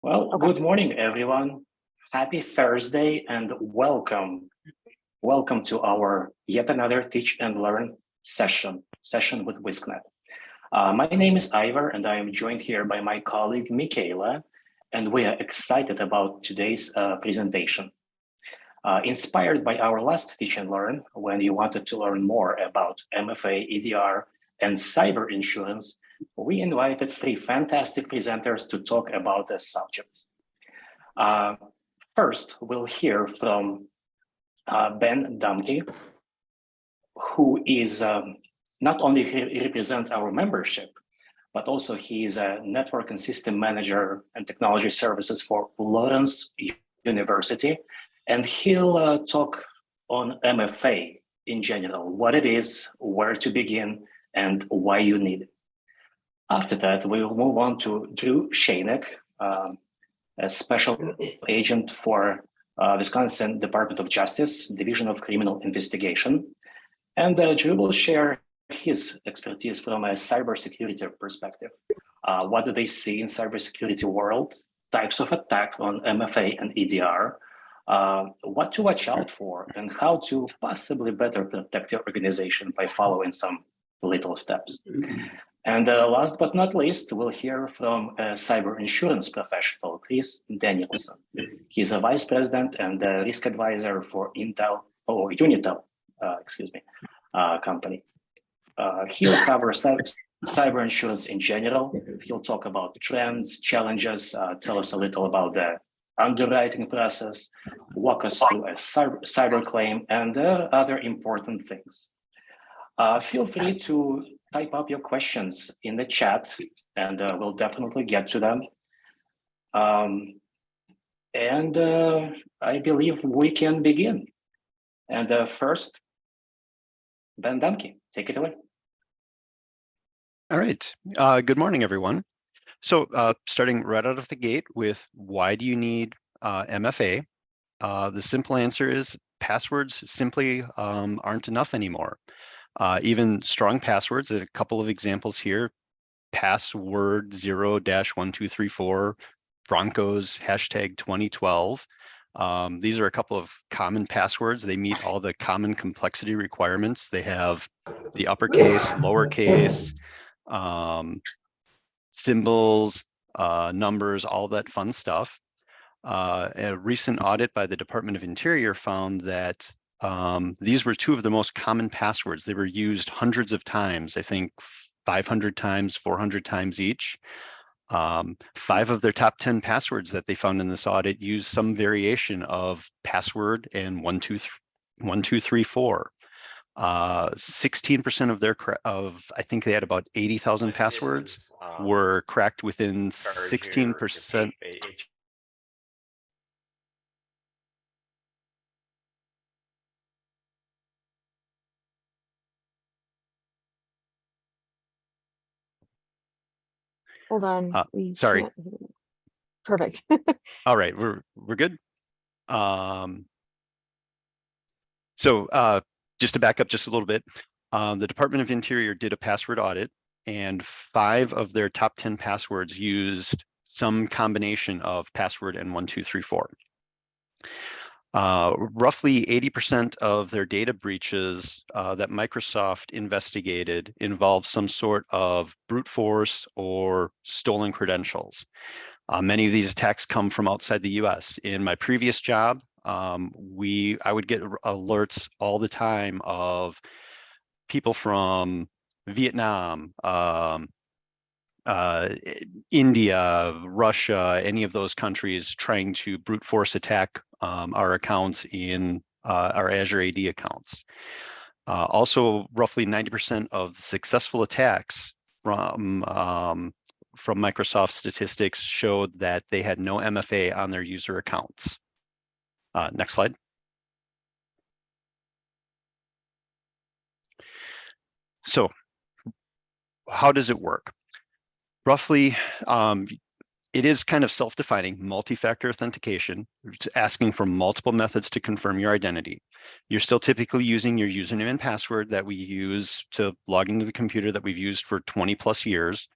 Well, good morning, everyone. Happy Thursday and welcome. Welcome to our yet another Teach and Learn session with WiscNet. My name is Ivor and I am joined here by my colleague, Michaela, and we are excited about today's presentation. Inspired by our last Teach and Learn, when you wanted to learn more about MFA, EDR, and cyber insurance, we invited three fantastic presenters to talk about the subject. First, we'll hear from Ben Dumke, who is not only he represents our membership, but also he is a network and system manager and technology services for Lawrence University. And he'll talk on MFA in general, what it is, where to begin, and why you need it. After that, we will move on to Drew Shainek, a special agent for Wisconsin Department of Justice, Division of Criminal Investigation. And Drew will share his expertise from a cybersecurity perspective. What do they see in cybersecurity world, types of attack on MFA and EDR, what to watch out for, and how to possibly better protect your organization by following some little steps. And last but not least, we'll hear from a cyber insurance professional, Chris Danielson. He's a vice president and a risk advisor for Unitel company. He'll cover cyber insurance in general. He'll talk about the trends, challenges, tell us a little about the underwriting process, walk us through a cyber claim, and other important things. Feel free to type up your questions in the chat, and we'll definitely get to them. I believe we can begin. And first, Ben Dumke, take it away. All right. Good morning, everyone. So starting right out of the gate with why do you need MFA? The simple answer is passwords simply aren't enough anymore. Even strong passwords, a couple of examples here, password 0-1234, Broncos, #2012. These are a couple of common passwords. They meet all the common complexity requirements. They have the uppercase, lowercase, symbols, numbers, all that fun stuff. A recent audit by the Department of Interior found that these were two of the most common passwords. They were used hundreds of times, I think 500 times, 400 times each. 5 of their top 10 passwords that they found in this audit used some variation of password and 1234. 16% of I think they had about 80,000 passwords were cracked within 16%. Hold on. Sorry. Perfect. All right, we're good. So just to back up just a little bit, the Department of Interior did a password audit, and 5 of their top 10 passwords used some combination of password and 1234. Roughly 80% of their data breaches that Microsoft investigated involved some sort of brute force or stolen credentials. Many of these attacks come from outside the US. In my previous job, I would get alerts all the time of people from Vietnam, India, Russia, any of those countries trying to brute force attack our accounts in our Azure AD accounts. Also, roughly 90% of the successful attacks from Microsoft statistics showed that they had no MFA on their user accounts. Next slide. So how does it work? Roughly, it is kind of self-defining, multi-factor authentication. It's asking for multiple methods to confirm your identity. You're still typically using your username and password that we use to log into the computer that we've used for 20 plus years.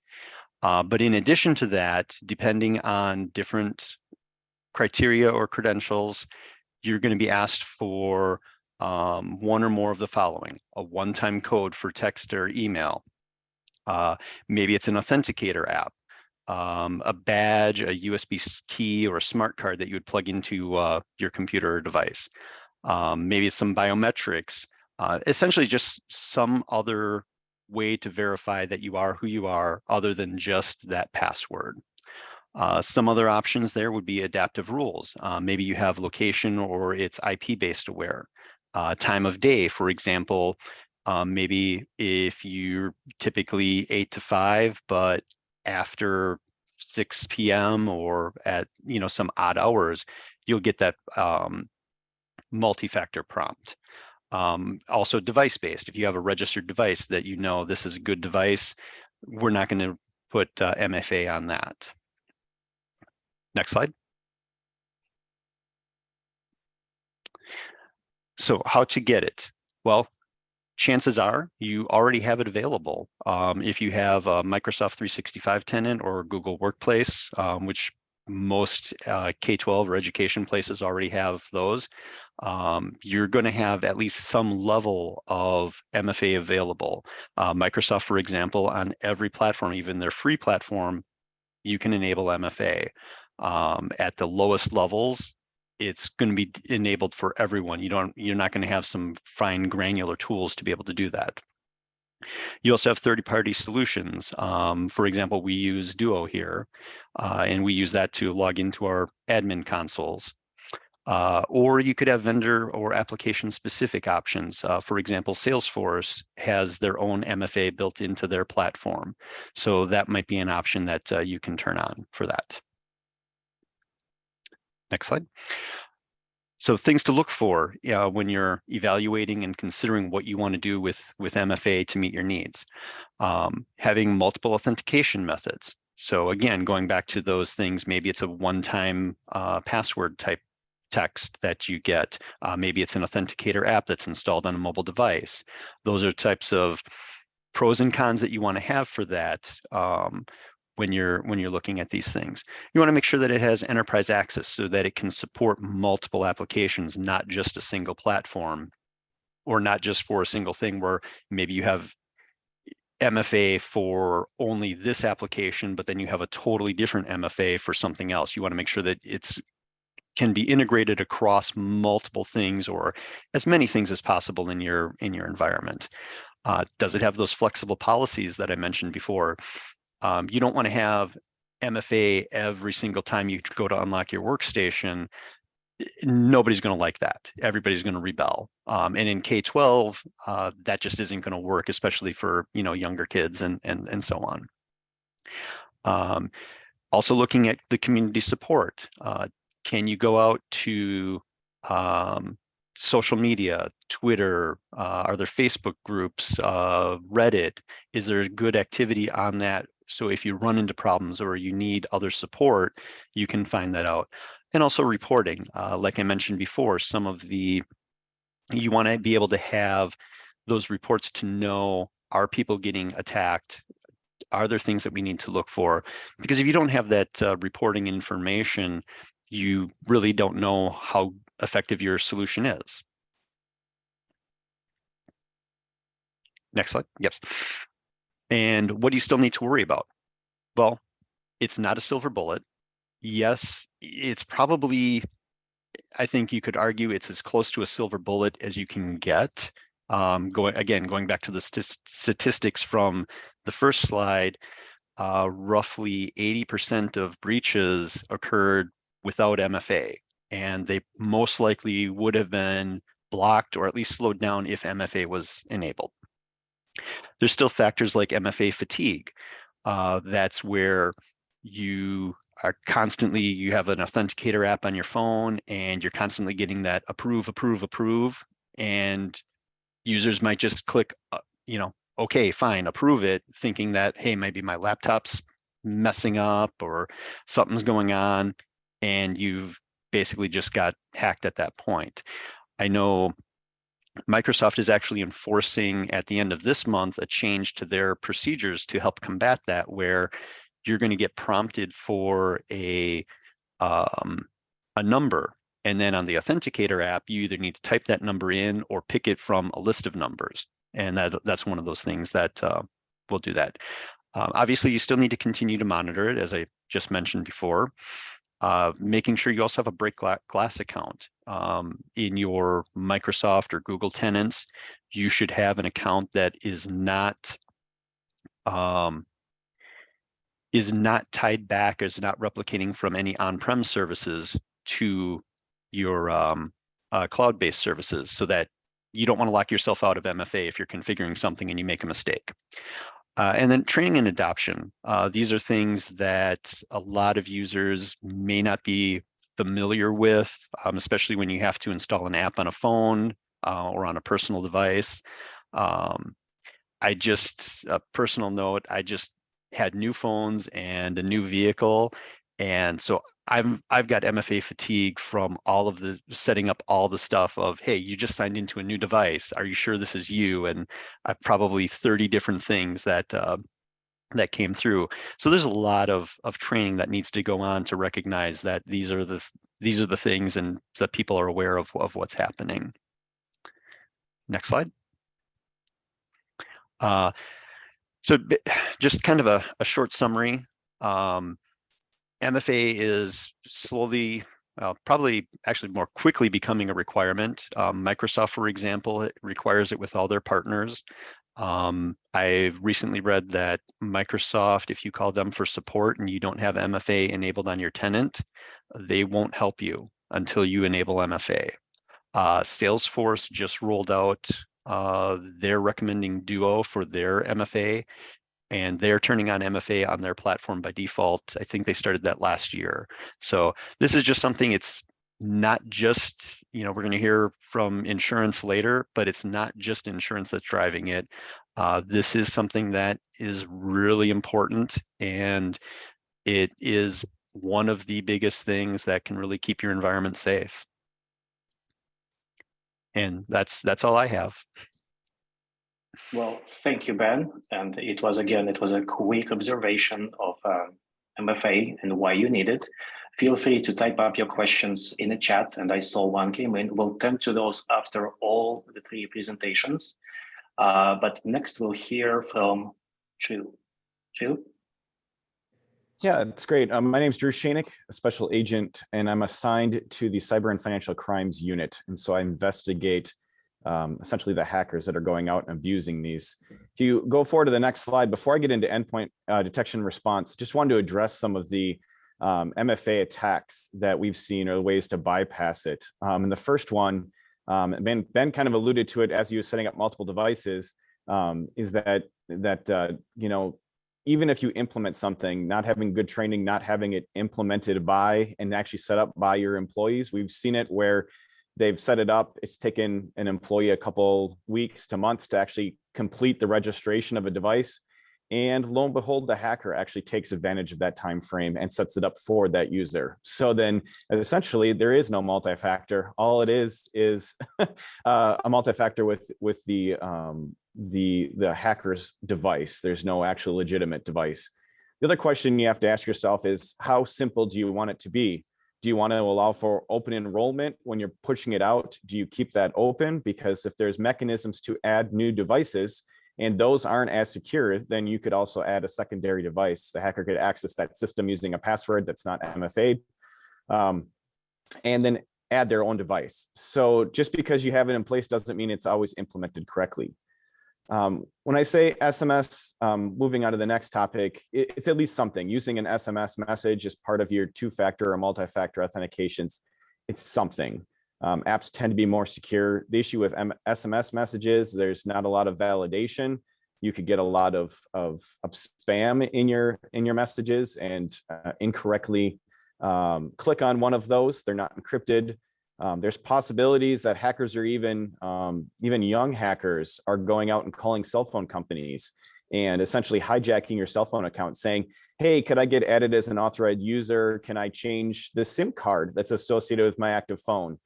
But in addition to that, depending on different criteria or credentials, you're going to be asked for one or more of the following: a one-time code for text or email. Maybe it's an authenticator app, a badge, a USB key, or a smart card that you would plug into your computer or device. Maybe it's some biometrics, essentially just some other way to verify that you are who you are other than just that password. Some other options there would be adaptive rules. Maybe you have location or it's IP-based aware. Time of day, for example, maybe if you're typically 8 to 5, but after 6 p.m. or at some odd hours, you'll get that multi-factor prompt. Also device-based. If you have a registered device that this is a good device, we're not going to put MFA on that. Next slide. So how to get it? Well, chances are you already have it available. If you have a Microsoft 365 tenant or Google Workplace, which most K-12 or education places already have those, you're going to have at least some level of MFA available. Microsoft, for example, on every platform, even their free platform, you can enable MFA. At the lowest levels, it's going to be enabled for everyone. You're not going to have some fine granular tools to be able to do that. You also have third-party solutions. For example, we use Duo here, and we use that to log into our admin consoles. Or you could have vendor or application-specific options. For example, Salesforce has their own MFA built into their platform. So that might be an option that you can turn on for that. Next slide. So things to look for when you're evaluating and considering what you want to do with MFA to meet your needs. Having multiple authentication methods. So again, going back to those things, maybe it's a one-time password type text that you get. Maybe it's an authenticator app that's installed on a mobile device. Those are types of pros and cons that you want to have for that. When you're looking at these things, you want to make sure that it has enterprise access so that it can support multiple applications, not just a single platform, or not just for a single thing where maybe you have MFA for only this application, but then you have a totally different MFA for something else. You want to make sure that it's can be integrated across multiple things or as many things as possible in your environment. Does it have those flexible policies that I mentioned before? You don't want to have MFA every single time you go to unlock your workstation. Nobody's going to like that. Everybody's going to rebel. And in K-12, that just isn't going to work, especially for younger kids and so on. Also looking at the community support. Can you go out to social media, Twitter, are there Facebook groups, Reddit? Is there good activity on that? So if you run into problems or you need other support, you can find that out. And also reporting, like I mentioned before, you want to be able to have those reports to know, are people getting attacked? Are there things that we need to look for? Because if you don't have that reporting information, you really don't know how effective your solution is. Next slide. Yes. And what do you still need to worry about? Well, it's not a silver bullet. Yes, it's probably, I think you could argue it's as close to a silver bullet as you can get. Going back to the statistics from the first slide, roughly 80% of breaches occurred without MFA, and they most likely would have been blocked or at least slowed down if MFA was enabled. There's still factors like MFA fatigue. That's where you have an authenticator app on your phone and you're constantly getting that approve, and users might just click, okay, fine, approve it, thinking that, hey, maybe my laptop's messing up or something's going on, and you've basically just got hacked at that point. I know Microsoft is actually enforcing at the end of this month a change to their procedures to help combat that, where you're going to get prompted for a number. And then on the Authenticator app, you either need to type that number in or pick it from a list of numbers. And that's one of those things that will do that. Obviously, you still need to continue to monitor it, as I just mentioned before. Making sure you also have a break glass account. In your Microsoft or Google tenants, you should have an account that is not tied back, is not replicating from any on-prem services to your cloud-based services, so that you don't want to lock yourself out of MFA if you're configuring something and you make a mistake. And then training and adoption. These are things that a lot of users may not be familiar with, especially when you have to install an app on a phone or on a personal device. A personal note, I just had new phones and a new vehicle. And so I've got MFA fatigue from all of the setting up all the stuff of, hey, you just signed into a new device. Are you sure this is you? And I've probably 30 different things that came through. So there's a lot of training that needs to go on to recognize that these are the things, and that people are aware of what's happening. Next slide. So just kind of a short summary. MFA is slowly, probably actually more quickly becoming a requirement. Microsoft, for example, it requires it with all their partners. I've recently read that Microsoft, if you call them for support and you don't have MFA enabled on your tenant, they won't help you until you enable MFA. Salesforce just rolled out, they're recommending Duo for their MFA, and they're turning on MFA on their platform by default. I think they started that last year. So this is just something, it's not just, we're going to hear from insurance later, but it's not just insurance that's driving it. This is something that is really important, and it is one of the biggest things that can really keep your environment safe. And that's all I have. Well, thank you, Ben. And it was a quick observation of MFA and why you need it. Feel free to type up your questions in the chat, and I saw one came in. We'll tend to those after all the three presentations. But next we'll hear from Drew. Drew? Yeah, it's great. My name is Drew Shanik, a special agent, and I'm assigned to the Cyber and Financial Crimes Unit. And so I investigate essentially the hackers that are going out and abusing these. If you go forward to the next slide, before I get into endpoint detection response, just wanted to address some of the MFA attacks that we've seen, or ways to bypass it. And the first one, Ben kind of alluded to it as he was setting up multiple devices, is that even if you implement something, not having good training, not having it implemented by and actually set up by your employees, we've seen it where they've set it up. It's taken an employee a couple weeks to months to actually complete the registration of a device. And lo and behold, the hacker actually takes advantage of that time frame and sets it up for that user. So then essentially there is no multi-factor. All it is a multi-factor with the hacker's device. There's no actual legitimate device. The other question you have to ask yourself is, how simple do you want it to be? Do you want to allow for open enrollment when you're pushing it out? Do you keep that open? Because if there's mechanisms to add new devices and those aren't as secure, then you could also add a secondary device. The hacker could access that system using a password that's not MFA, and then add their own device. So just because you have it in place doesn't mean it's always implemented correctly. When I say SMS, moving on to the next topic, it's at least something. Using an SMS message as part of your two-factor or multi-factor authentications, it's something. Apps tend to be more secure. The issue with SMS messages, there's not a lot of validation. You could get a lot of spam in your messages and incorrectly click on one of those. They're not encrypted. There's possibilities that hackers, or even young hackers, are going out and calling cell phone companies and essentially hijacking your cell phone account, saying, hey, could I get added as an authorized user? Can I change the SIM card that's associated with my active phone?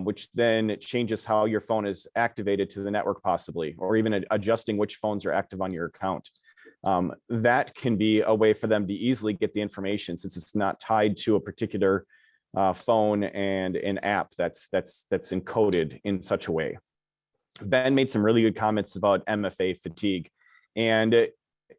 Which then changes how your phone is activated to the network possibly, or even adjusting which phones are active on your account. That can be a way for them to easily get the information, since it's not tied to a particular phone and an app that's encoded in such a way. Ben made some really good comments about MFA fatigue, and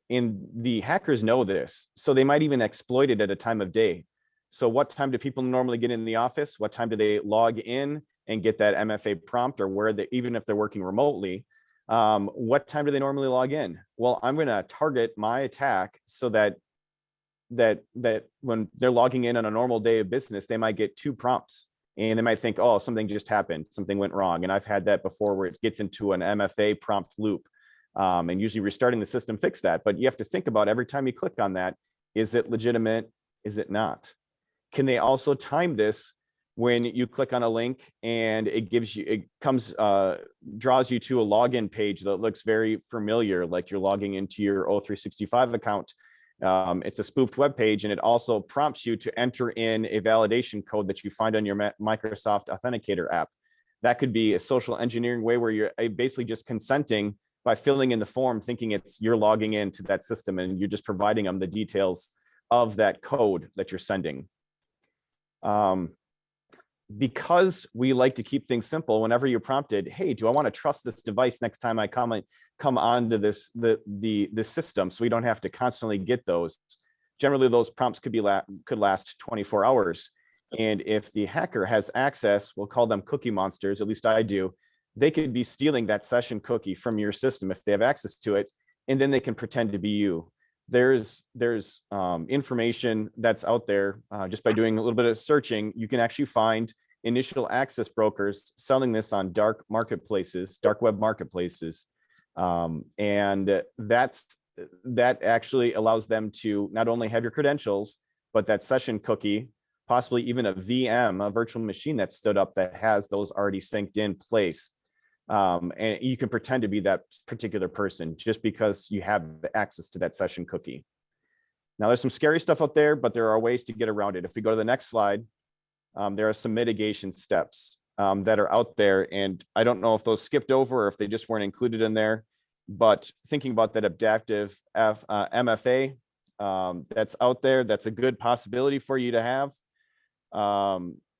the hackers know this, so they might even exploit it at a time of day. So what time do people normally get in the office? What time do they log in and get that MFA prompt, or where they, even if they're working remotely, what time do they normally log in? Well, I'm going to target my attack so that when they're logging in on a normal day of business, they might get 2 prompts, and they might think, oh, something just happened, something went wrong. And I've had that before, where it gets into an MFA prompt loop, and usually restarting the system fix that. But you have to think about every time you click on that, is it legitimate? Is it not? Can they also time this when you click on a link and it draws you to a login page that looks very familiar, like you're logging into your O365 account? It's a spoofed web page, and it also prompts you to enter in a validation code that you find on your Microsoft Authenticator app. That could be a social engineering way where you're basically just consenting by filling in the form, thinking you're logging into that system, and you're just providing them the details of that code that you're sending. Because we like to keep things simple, whenever you're prompted, hey, do I want to trust this device next time I come onto the system, so we don't have to constantly get those. Generally, those prompts could last 24 hours. And if the hacker has access, we'll call them cookie monsters, at least I do, they could be stealing that session cookie from your system if they have access to it, and then they can pretend to be you. There's information that's out there, just by doing a little bit of searching. You can actually find initial access brokers selling this on dark web marketplaces, and that actually allows them to not only have your credentials, but that session cookie, possibly even a VM, a virtual machine that's stood up that has those already synced in place. And you can pretend to be that particular person just because you have access to that session cookie. Now, there's some scary stuff out there, but there are ways to get around it. If we go to the next slide, there are some mitigation steps that are out there, and I don't know if those skipped over or if they just weren't included in there. But thinking about that adaptive MFA that's out there, that's a good possibility for you to have.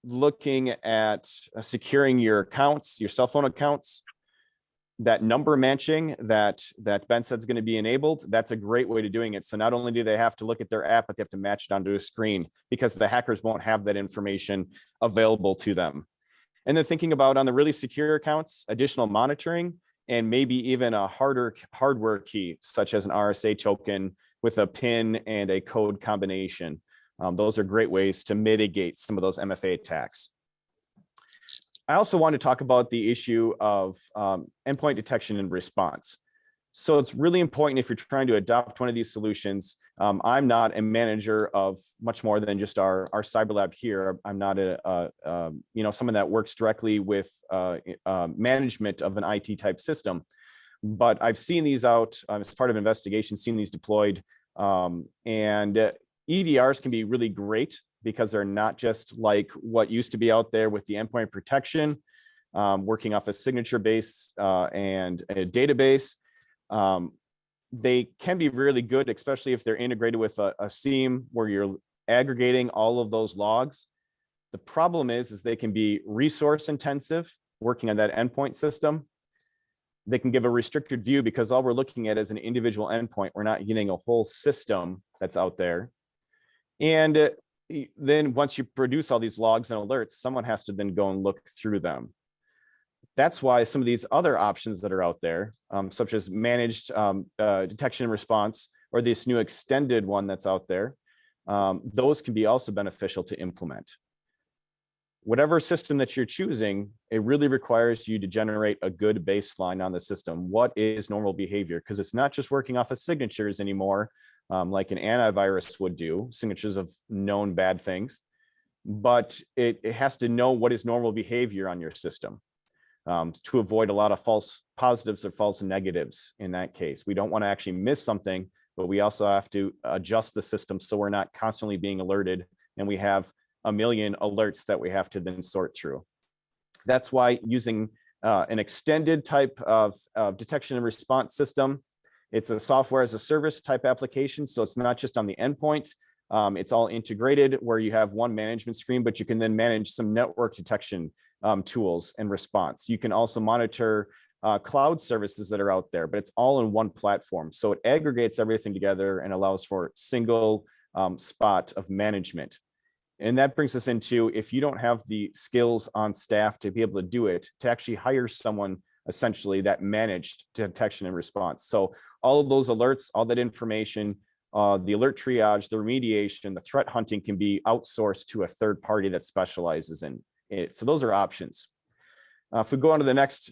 Looking at securing your accounts, your cell phone accounts, that number matching that Ben said is going to be enabled, that's a great way to doing it. So not only do they have to look at their app, but they have to match it onto a screen, because the hackers won't have that information available to them. And then thinking about, on the really secure accounts, additional monitoring, and maybe even a hardware key, such as an RSA token with a PIN and a code combination. Those are great ways to mitigate some of those MFA attacks. I also want to talk about the issue of endpoint detection and response. So it's really important, if you're trying to adopt one of these solutions. I'm not a manager of much more than just our cyber lab here. I'm not someone that works directly with management of an IT type system, but I've seen these out as part of investigations, seen these deployed, and EDRs can be really great because they're not just like what used to be out there with the endpoint protection, working off a signature base and a database. They can be really good, especially if they're integrated with a SIEM where you're aggregating all of those logs. The problem is they can be resource intensive working on that endpoint system. They can give a restricted view because all we're looking at is an individual endpoint. We're not getting a whole system that's out there. And then once you produce all these logs and alerts, someone has to then go and look through them. That's why some of these other options that are out there, such as managed detection and response, or this new extended one that's out there, those can be also beneficial to implement. Whatever system that you're choosing, it really requires you to generate a good baseline on the system. What is normal behavior? Because it's not just working off of signatures anymore, like an antivirus would do, signatures of known bad things, but it has to know what is normal behavior on your system to avoid a lot of false positives or false negatives in that case. We don't want to actually miss something, but we also have to adjust the system so we're not constantly being alerted and we have a million alerts that we have to then sort through. That's why using an extended type of detection and response system It's a software as a service type application. So it's not just on the endpoint. It's all integrated where you have one management screen, but you can then manage some network detection tools and response. You can also monitor cloud services that are out there, but it's all in one platform. So it aggregates everything together and allows for single spot of management. And that brings us into, if you don't have the skills on staff to be able to do it, to actually hire someone essentially that managed detection and response. So all of those alerts, all that information, the alert triage, the remediation, the threat hunting can be outsourced to a third party that specializes in it. So those are options. If we go on to the next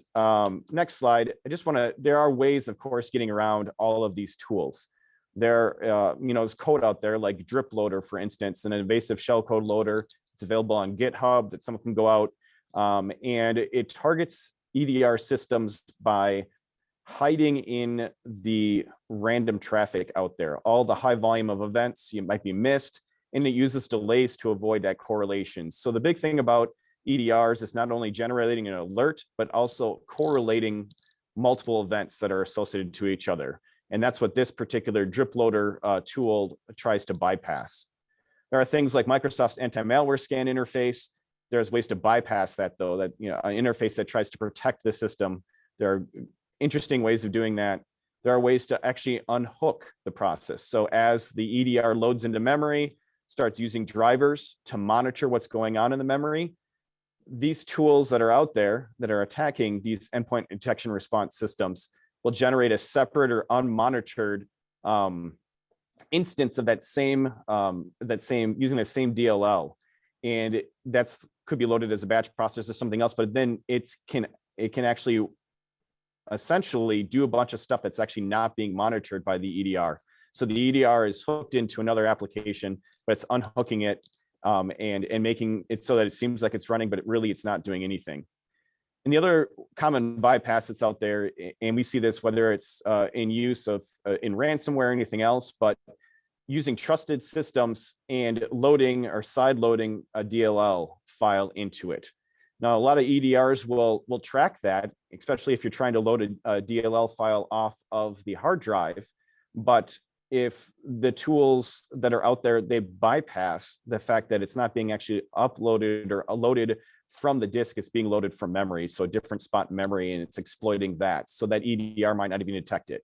slide, I just want to, there are ways, of course, getting around all of these tools. There, there's code out there like drip loader, for instance, an invasive shellcode loader. It's available on GitHub that someone can go out and it targets EDR systems by hiding in the random traffic out there, all the high volume of events you might be missed, and it uses delays to avoid that correlation. So the big thing about EDRs is not only generating an alert, but also correlating multiple events that are associated to each other. And that's what this particular drip loader tool tries to bypass. There are things like Microsoft's anti-malware scan interface. There's ways to bypass that, though, that, an interface that tries to protect the system. There are interesting ways of doing that. There are ways to actually unhook the process. So as the EDR loads into memory, starts using drivers to monitor what's going on in the memory, these tools that are out there that are attacking these endpoint detection response systems will generate a separate or unmonitored instance of that same using the same DLL, and that's could be loaded as a batch process or something else. But then it can actually essentially do a bunch of stuff that's actually not being monitored by the EDR. So the EDR is hooked into another application, but it's unhooking it and making it so that it seems like it's running, but it's not doing anything. And the other common bypass that's out there, and we see this whether it's in use of in ransomware or anything else, but using trusted systems and loading or side loading a DLL file into it. Now, a lot of EDRs will track that, especially if you're trying to load a DLL file off of the hard drive. But if the tools that are out there, they bypass the fact that it's not being actually uploaded or loaded from the disk, it's being loaded from memory. So a different spot in memory, and it's exploiting that. So that EDR might not even detect it.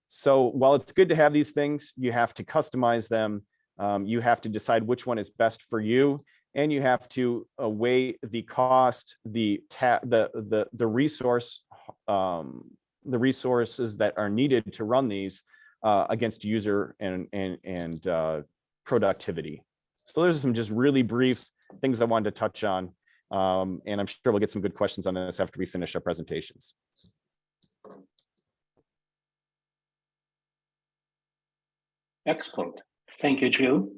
So while it's good to have these things, you have to customize them. You have to decide which one is best for you. And you have to weigh the cost, the resources that are needed to run these against user and productivity. So those are some just really brief things I wanted to touch on. And I'm sure we'll get some good questions on this after we finish our presentations. Excellent. Thank you, Drew.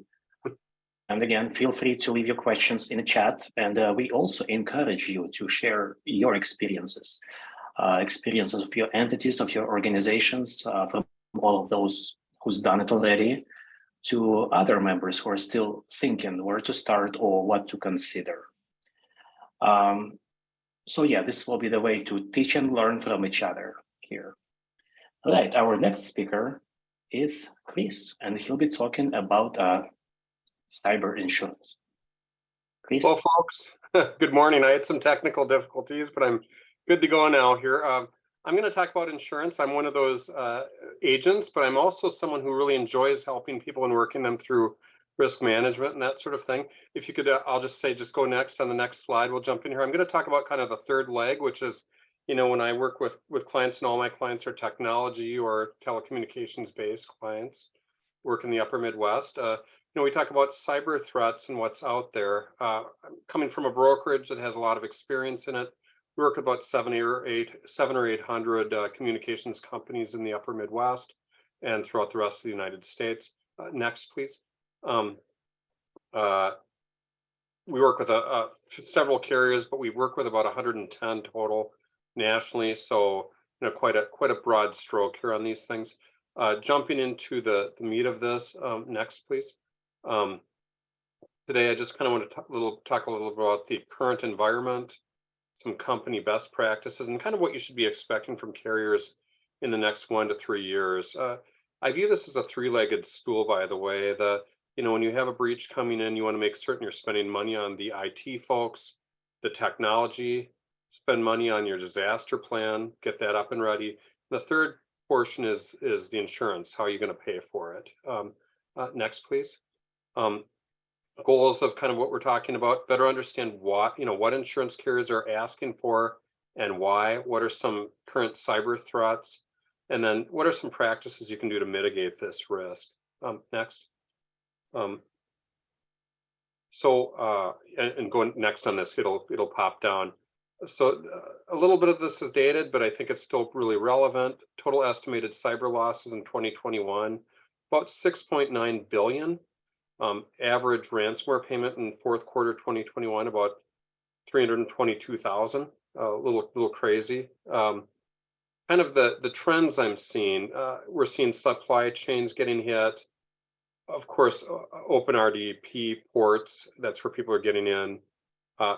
And again, feel free to leave your questions in the chat. And we also encourage you to share your experiences of your entities, of your organizations, from all of those who's done it already, to other members who are still thinking where to start or what to consider. So yeah, this will be the way to teach and learn from each other here. All right, our next speaker is Chris, and he'll be talking about cyber insurance. Chris? Well, folks, good morning. I had some technical difficulties, but I'm good to go now here. I'm going to talk about insurance. I'm one of those agents, but I'm also someone who really enjoys helping people and working them through risk management and that sort of thing. If you could, I'll just say, just go next on the next slide. We'll jump in here. I'm going to talk about kind of the third leg, which is, when I work with clients, and all my clients are technology or telecommunications based clients, work in the upper Midwest. We talk about cyber threats and what's out there. I'm coming from a brokerage that has a lot of experience in it. We work with about 700 or 800 communications companies in the upper Midwest and throughout the rest of the United States. Next, please. We work with several carriers, but we work with about 110 total nationally. So, quite a broad stroke here on these things. Jumping into the meat of this, next, please. Today, I just kind of want to talk a little about the current environment, some company best practices, and kind of what you should be expecting from carriers in the next 1 to 3 years. I view this as a three-legged stool, by the way. When you have a breach coming in, you want to make certain you're spending money on the IT folks, the technology, spend money on your disaster plan, get that up and ready. The third portion is the insurance. How are you going to pay for it? Next, please. Goals of kind of what we're talking about, better understand what insurance carriers are asking for and why, what are some current cyber threats, and then what are some practices you can do to mitigate this risk. Next. And going next on this, it'll pop down. So a little bit of this is dated, but I think it's still really relevant. Total estimated cyber losses in 2021, about 6.9 billion. Average ransomware payment in fourth quarter 2021, about 322,000. A little crazy. Kind of the trends I'm seeing. We're seeing supply chains getting hit. Of course, open RDP ports. That's where people are getting in.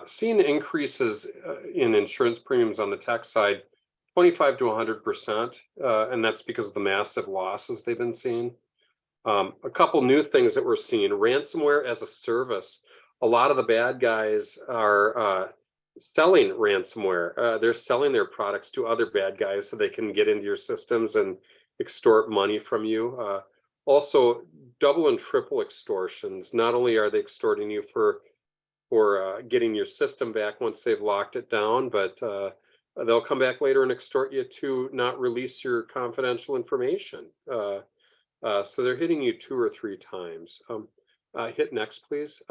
Seeing increases in insurance premiums on the tech side, 25 to 100%, and that's because of the massive losses they've been seeing. A couple new things that we're seeing: ransomware as a service. A lot of the bad guys are selling ransomware. They're selling their products to other bad guys so they can get into your systems and extort money from you. Also, double and triple extortions. Not only are they extorting you for getting your system back once they've locked it down, but they'll come back later and extort you to not release your confidential information. So they're hitting you 2 or 3 times. Hit next, please.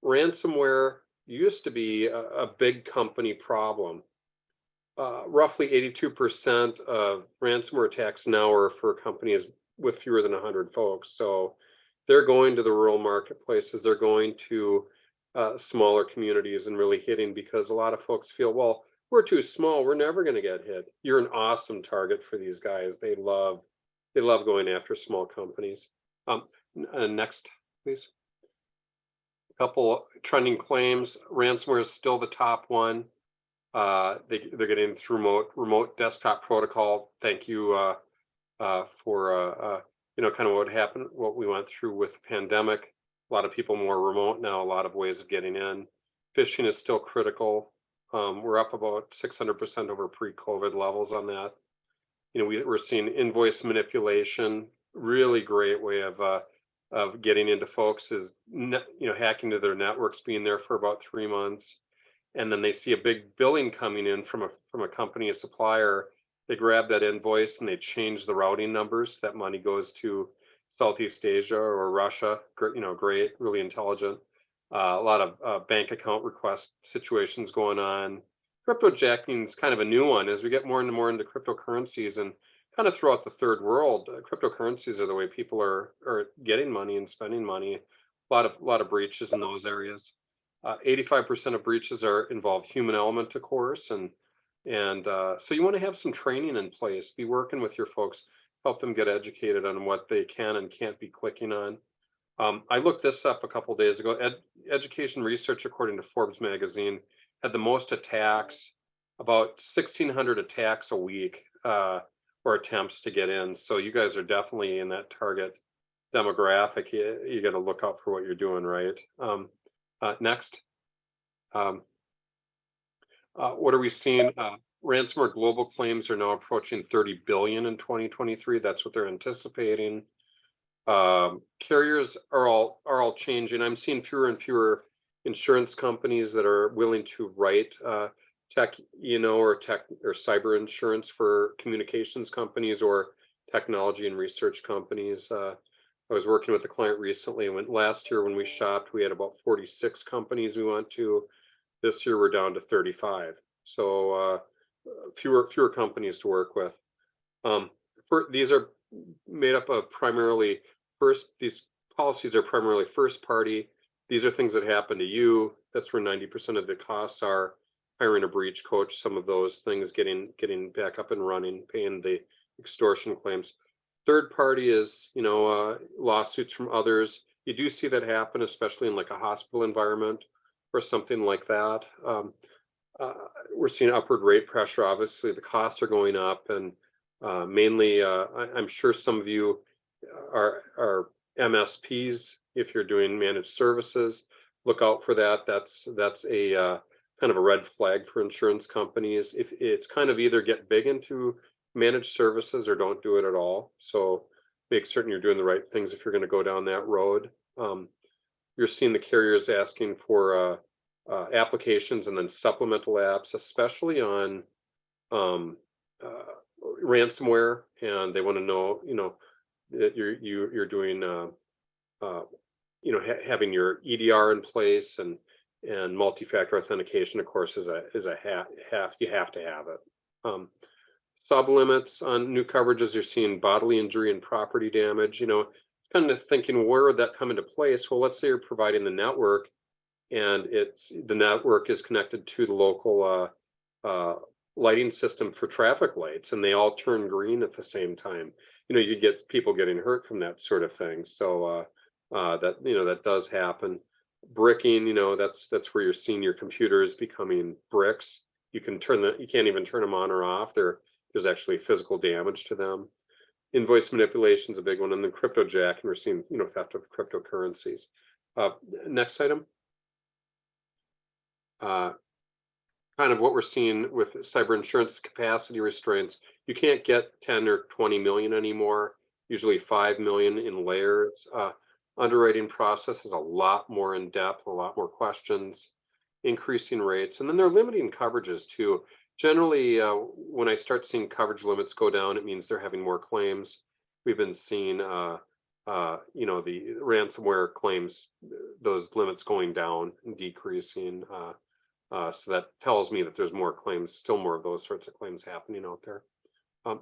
Ransomware used to be a big company problem. Roughly 82% of ransomware attacks now are for companies with fewer than 100 folks. So they're going to the rural marketplaces, they're going to smaller communities and really hitting, because a lot of folks feel, well, we're too small, we're never going to get hit. You're an awesome target for these guys. They love going after small companies. Next, please. A couple trending claims. Ransomware is still the top one. They're getting through remote desktop protocol. Thank you for kind of what happened, what we went through with the pandemic. A lot of people more remote now, a lot of ways of getting in. Phishing is still critical. We're up about 600% over pre-COVID levels on that. We're seeing invoice manipulation. Really great way of getting into folks is hacking to their networks, being there for about 3 months, and then they see a big billing coming in from a company, a supplier. They grab that invoice and they change the routing numbers. That money goes to Southeast Asia or Russia. Great, really intelligent. A lot of bank account request situations going on. Cryptojacking is kind of a new one. As we get more and more into cryptocurrencies and kind of throughout the third world, cryptocurrencies are the way people are getting money and spending money. A lot of breaches in those areas. 85% of breaches involve human element, of course, and so you want to have some training in place. Be working with your folks, help them get educated on what they can and can't be clicking on. I looked this up a couple days ago. Education research, according to Forbes magazine, had the most attacks, about 1,600 attacks a week, or attempts to get in. So you guys are definitely in that target demographic. You got to look out for what you're doing, right? Next. What are we seeing? Ransomware global claims are now approaching 30 billion in 2023. That's what they're anticipating. Carriers are all changing. I'm seeing fewer and fewer insurance companies that are willing to write tech, or cyber insurance for communications companies or technology and research companies. I was working with a client recently, and last year when we shopped, we had about 46 companies we went to. This year we're down to 35. So fewer companies to work with. These are made up of these policies are primarily first party. These are things that happen to you. That's where 90% of the costs are. Hiring a breach coach, some of those things, getting back up and running, paying the extortion claims. Third party is, lawsuits from others. You do see that happen, especially in like a hospital environment or something like that. we're seeing upward rate pressure. Obviously, the costs are going up, and mainly, I'm sure some of you are MSPs. If you're doing managed services, look out for that. That's a kind of a red flag for insurance companies. If it's kind of either get big into managed services or don't do it at all. So make certain you're doing the right things if you're going to go down that road. You're seeing the carriers asking for applications and then supplemental apps, especially on ransomware, and they want to know, that you're doing, having your EDR in place, and multi-factor authentication, of course, is a you have to have it. Sub limits on new coverages, you're seeing bodily injury and property damage. It's kind of thinking, where would that come into place? Well, let's say you're providing the network, and the network is connected to the local lighting system for traffic lights, and they all turn green at the same time. You get people getting hurt from that sort of thing. So that does happen. Bricking, that's where you're seeing your computers becoming bricks. You can't even turn them on or off. There's actually physical damage to them. Invoice manipulation is a big one, and then cryptojacking, we're seeing theft of cryptocurrencies. Next item. Kind of what we're seeing with cyber insurance capacity restraints. You can't get 10 or 20 million anymore, usually 5 million in layers. Underwriting process is a lot more in depth, a lot more questions, increasing rates, and then they're limiting coverages too. Generally, when I start seeing coverage limits go down, it means they're having more claims. We've been seeing the ransomware claims, those limits going down and decreasing. So that tells me that there's more claims, still more of those sorts of claims happening out there.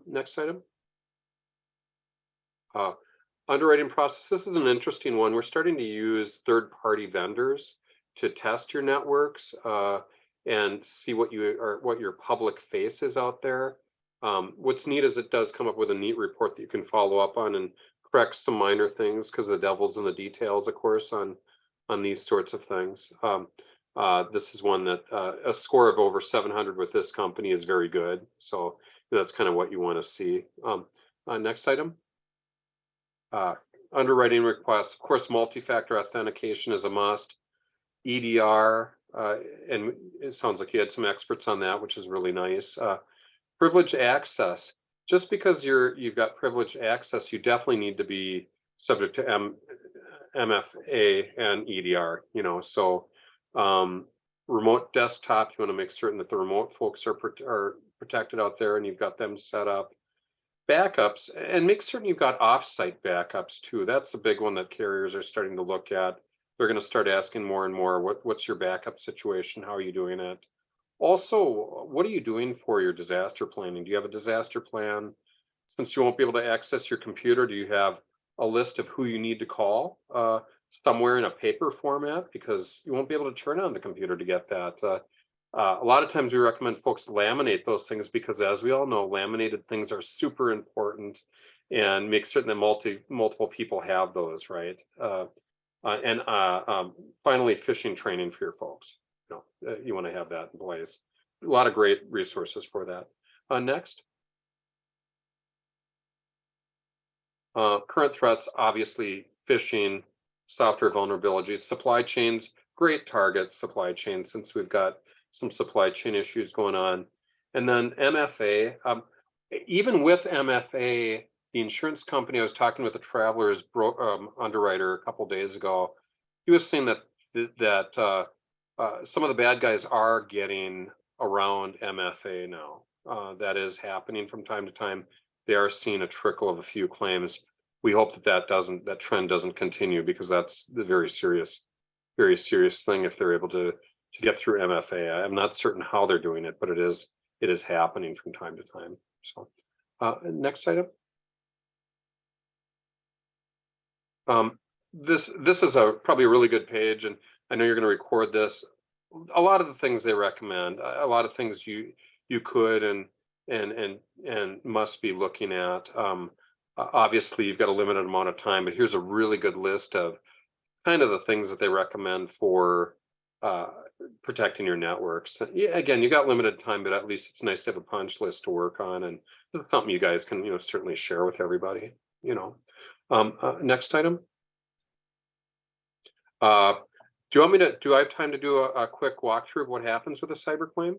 Next item. Underwriting process. This is an interesting one. We're starting to use third-party vendors to test your networks and see what your public face is out there. What's neat is it does come up with a neat report that you can follow up on and correct some minor things, because the devil's in the details, of course, on these sorts of things. This is one that a score of over 700 with this company is very good. So that's kind of what you want to see. Next item. Underwriting requests. Of course, multi-factor authentication is a must. EDR, and it sounds like you had some experts on that, which is really nice. Privileged access. Just because you've got privileged access, you definitely need to be subject to MFA and EDR. So remote desktop, you want to make certain that the remote folks are protected out there, and you've got them set up. Backups, and make certain you've got offsite backups too. That's the big one that carriers are starting to look at. They're going to start asking more and more, what's your backup situation? How are you doing it? Also, what are you doing for your disaster planning? Do you have a disaster plan? Since you won't be able to access your computer, do you have a list of who you need to call somewhere in a paper format? Because you won't be able to turn on the computer to get that. A lot of times we recommend folks laminate those things, because as we all know, laminated things are super important, and make certain that multiple people have those, right? And finally, phishing training for your folks. You want to have that in place. A lot of great resources for that. Next. Current threats, obviously, phishing, software vulnerabilities, supply chains, great target supply chain, since we've got some supply chain issues going on. And then MFA, even with MFA, the insurance company, I was talking with a Travelers underwriter a couple days ago. He was saying that some of the bad guys are getting around MFA now. That is happening from time to time. They are seeing a trickle of a few claims. We hope that trend doesn't continue, because that's the very serious thing if they're able to get through MFA. I'm not certain how they're doing it, but it is happening from time to time. So next item. This is probably a really good page, and I know you're going to record this. A lot of the things they recommend, a lot of things you could and must be looking at. Obviously, you've got a limited amount of time, but here's a really good list of kind of the things that they recommend for protecting your networks. Yeah, again, you got limited time, but at least it's nice to have a punch list to work on, and it's something you guys can, certainly share with everybody. Next item. Do you want me to? Do I have time to do a quick walkthrough of what happens with a cyber claim?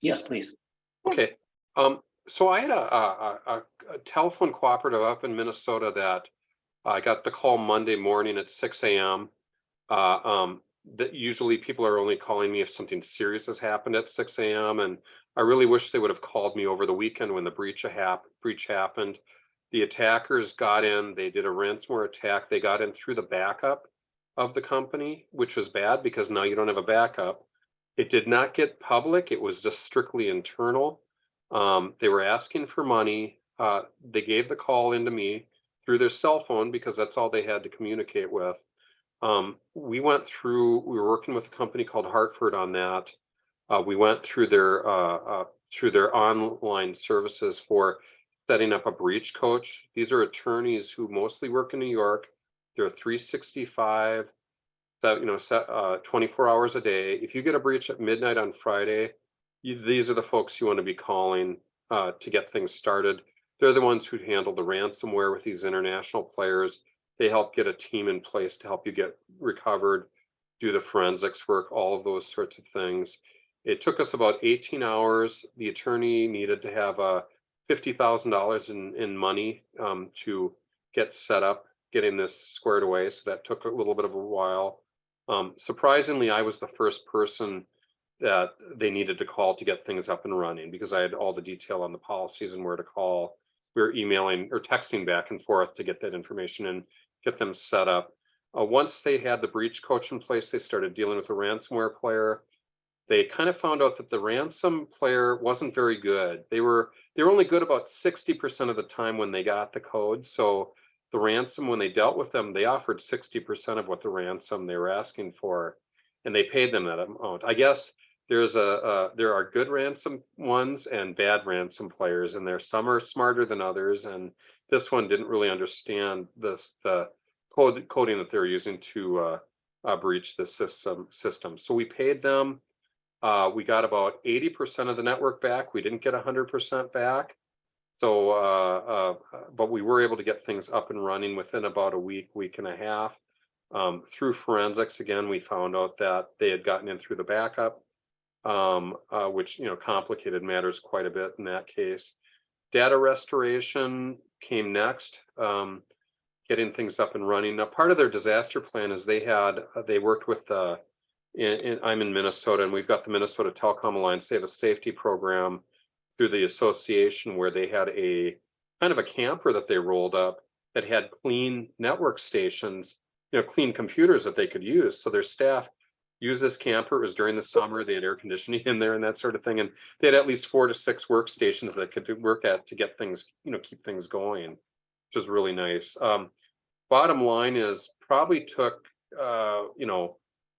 Yes, please. Okay. So I had a telephone cooperative up in Minnesota that I got the call Monday morning at 6 a.m. That usually people are only calling me if something serious has happened at 6 a.m. And I really wish they would have called me over the weekend when the breach happened. The attackers got in, they did a ransomware attack. They got in through the backup of the company, which was bad because now you don't have a backup. It did not get public. It was just strictly internal. They were asking for money. They gave the call into me through their cell phone because that's all they had to communicate with. We were working with a company called Hartford on that. We went through their online services for setting up a breach coach. These are attorneys who mostly work in New York. They're 365, 24 hours a day. If you get a breach at midnight on Friday, these are the folks you want to be calling to get things started. They're the ones who handle the ransomware with these international players. They help get a team in place to help you get recovered, do the forensics work, all of those sorts of things. It took us about 18 hours. The attorney needed to have $50,000 in money to get set up, getting this squared away. So that took a little bit of a while. Surprisingly, I was the first person that they needed to call to get things up and running because I had all the detail on the policies and where to call. We were emailing or texting back and forth to get that information and get them set up. Once they had the breach coach in place, they started dealing with the ransomware player. They kind of found out that the ransom player wasn't very good. They were only good about 60% of the time when they got the code. So the ransom, when they dealt with them, they offered 60% of what the ransom they were asking for, and they paid them that amount. I guess there are good ransom ones and bad ransom players, and some are smarter than others. And this one didn't really understand the coding that they're using to breach the system. So we paid them. We got about 80% of the network back. We didn't get 100% back. So, but we were able to get things up and running within about a week and a half. Through forensics, again, we found out that they had gotten in through the backup, which complicated matters quite a bit in that case. Data restoration came next, getting things up and running. Now, part of their disaster plan is they worked with I'm in Minnesota, and we've got the Minnesota Telecom Alliance. They have a safety program through the association where they had a kind of a camper that they rolled up that had clean network stations, clean computers that they could use. So their staff used this camper. It was during the summer. They had air conditioning in there and that sort of thing. And they had at least 4 to 6 workstations that could work at to get things, keep things going, which is really nice. Bottom line is probably took,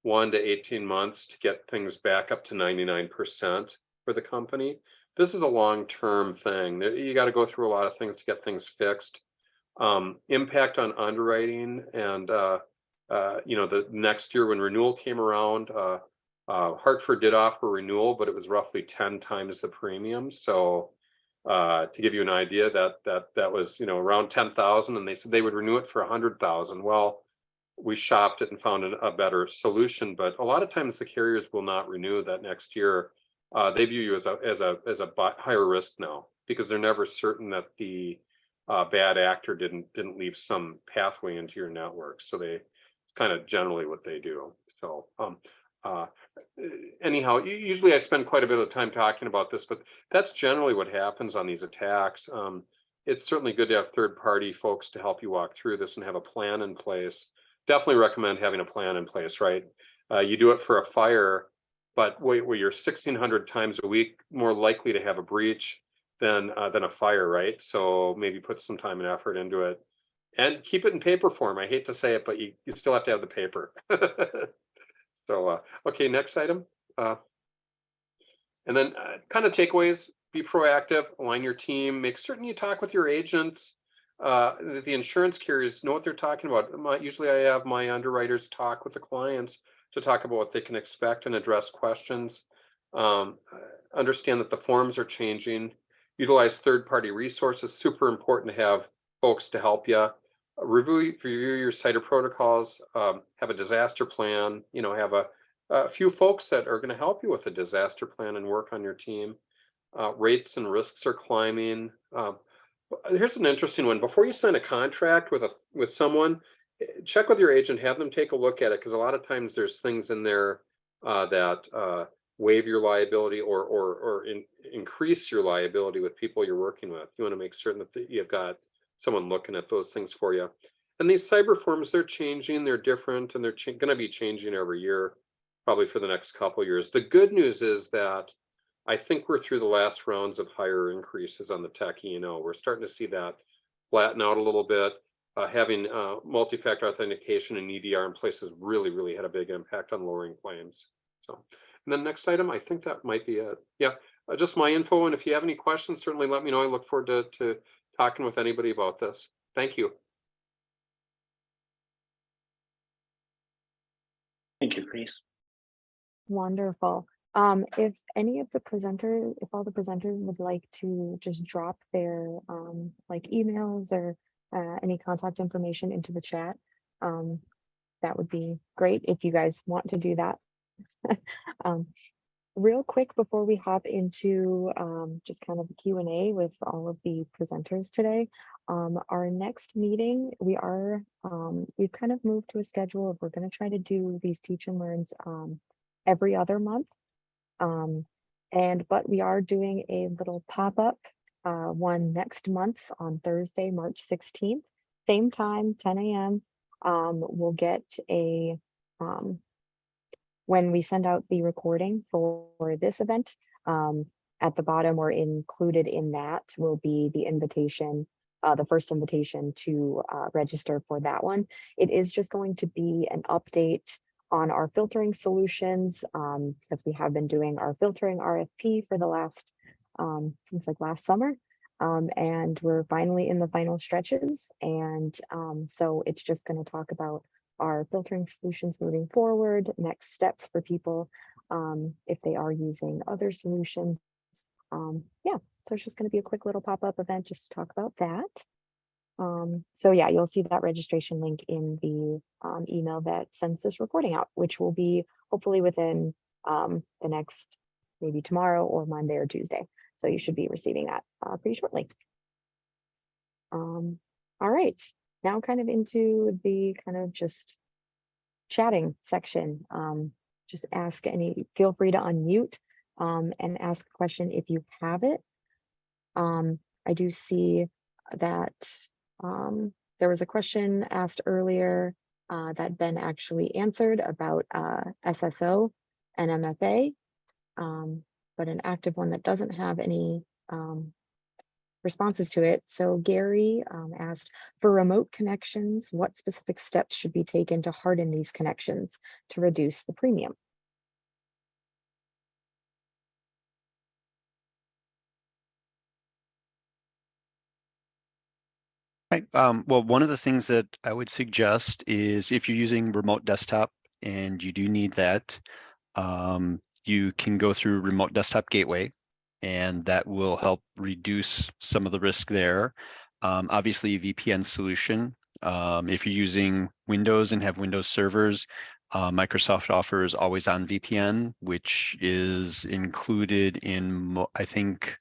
1 to 18 months to get things back up to 99% for the company. This is a long-term thing. You got to go through a lot of things to get things fixed. Impact on underwriting, and the next year when renewal came around, Hartford did offer renewal, but it was roughly 10 times the premium. So to give you an idea, that was around 10,000, and they said they would renew it for 100,000. Well, we shopped it and found a better solution, but a lot of times the carriers will not renew that next year. They view you as a higher risk now because they're never certain that the bad actor didn't leave some pathway into your network. So it's kind of generally what they do. So anyhow, usually I spend quite a bit of time talking about this, but that's generally what happens on these attacks. It's certainly good to have third-party folks to help you walk through this and have a plan in place. Definitely recommend having a plan in place, right? You do it for a fire, but where you're 1,600 times a week more likely to have a breach than a fire, right? So maybe put some time and effort into it, and keep it in paper form. I hate to say it, but you still have to have the paper. So okay, next item. And then kind of takeaways: be proactive, align your team, make certain you talk with your agents. The insurance carriers know what they're talking about. Usually I have my underwriters talk with the clients to talk about what they can expect and address questions. Understand that the forms are changing. Utilize third-party resources. Super important to have folks to help you. Review your CIDR protocols. Have a disaster plan. You know, have a few folks that are going to help you with a disaster plan and work on your team. Rates and risks are climbing. Here's an interesting one. Before you sign a contract with someone, check with your agent, have them take a look at it, because a lot of times there's things in there that waive your liability or increase your liability with people you're working with. You want to make certain that you've got someone looking at those things for you. And these cyber forms, they're changing, they're different, and they're going to be changing every year, probably for the next couple of years. The good news is that I think we're through the last rounds of higher increases on the tech E&O. We're starting to see that flatten out a little bit. Having multi-factor authentication and EDR in place has really had a big impact on lowering claims. So, and then next item, I think that might be it. Yeah, just my info. And if you have any questions, certainly let me know. I look forward to talking with anybody about this. Thank you. Thank you, Chris. Wonderful. If any of the presenters, if all the presenters would like to just drop their like emails or any contact information into the chat, that would be great if you guys want to do that. Real quick before we hop into just kind of the Q&A with all of the presenters today, our next meeting, we've kind of moved to a schedule of we're going to try to do these teach and learns every other month. But we are doing a little pop-up one next month on Thursday, March 16th, same time, 10 a.m. We'll get a, when we send out the recording for this event, at the bottom or included in that will be the invitation, the first invitation to register for that one. It is just going to be an update on our filtering solutions, because we have been doing our filtering RFP for the last, since like last summer. And we're finally in the final stretches. And so it's just going to talk about our filtering solutions moving forward, next steps for people if they are using other solutions. Yeah, so it's just going to be a quick little pop-up event just to talk about that. So yeah, you'll see that registration link in the email that sends this recording out, which will be hopefully within the next, maybe tomorrow or Monday or Tuesday. So you should be receiving that pretty shortly. All right, now kind of into the kind of just chatting section. Just feel free to unmute and ask a question if you have it. I do see that there was a question asked earlier that Ben actually answered about SSO and MFA, but an active one that doesn't have any responses to it. So Gary asked, for remote connections, what specific steps should be taken to harden these connections to reduce the premium? Right. Well, one of the things that I would suggest is if you're using remote desktop and you do need that, you can go through Remote Desktop Gateway, and that will help reduce some of the risk there. Obviously, a VPN solution. If you're using Windows and have Windows servers, Microsoft offers always on VPN, which is included in, I think,